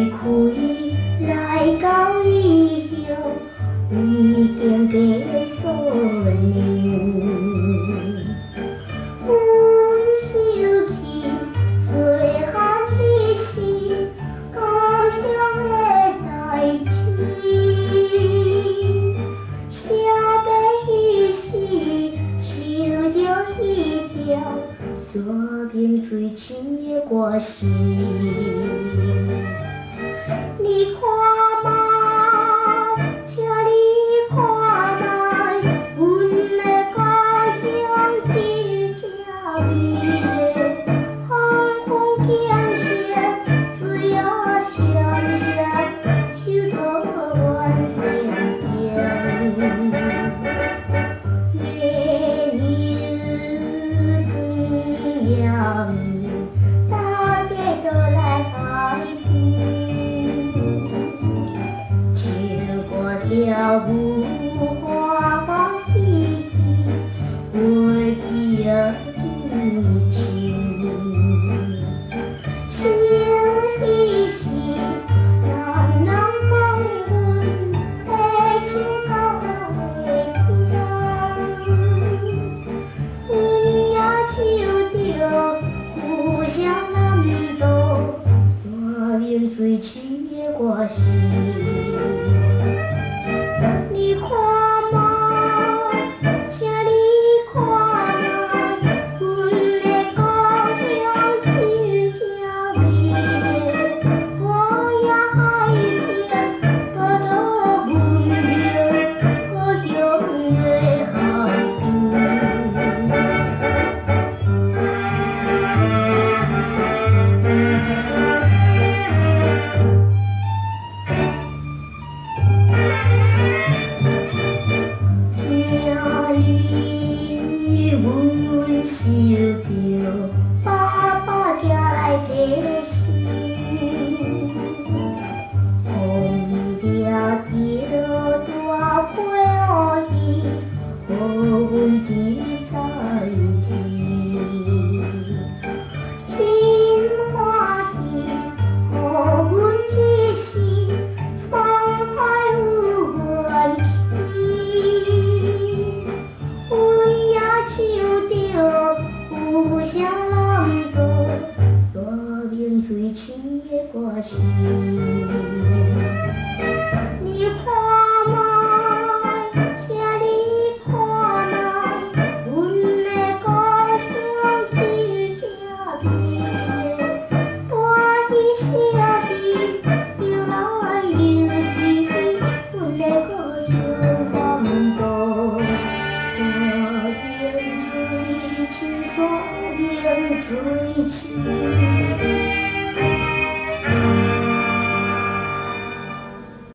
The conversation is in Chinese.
开来到以后，已经结束了。阮想起细汉迄时故乡的代志，写在迄时唱着迄条山明水清的歌词。你看嘛，请你看嘛，阮的故乡真正美丽，风光景色水啊闪闪，秋桃原生景。月日夜暗，大家都来海边。跳舞花花喜喜，袂记啊旧情。想彼时，人人讲阮会唱到袂停，阮也唱着故乡南岛山明水清的歌词。你看嘛，请你看嘛，阮的故乡真正美丽，我也海边多多温柔，故乡的海边。阮想着爸爸寄来的信，风伊掠着大飞乌鱼，予阮记在天。真欢喜，予阮一时畅快有元气。阮也唱着故乡南岛山明水清的歌词。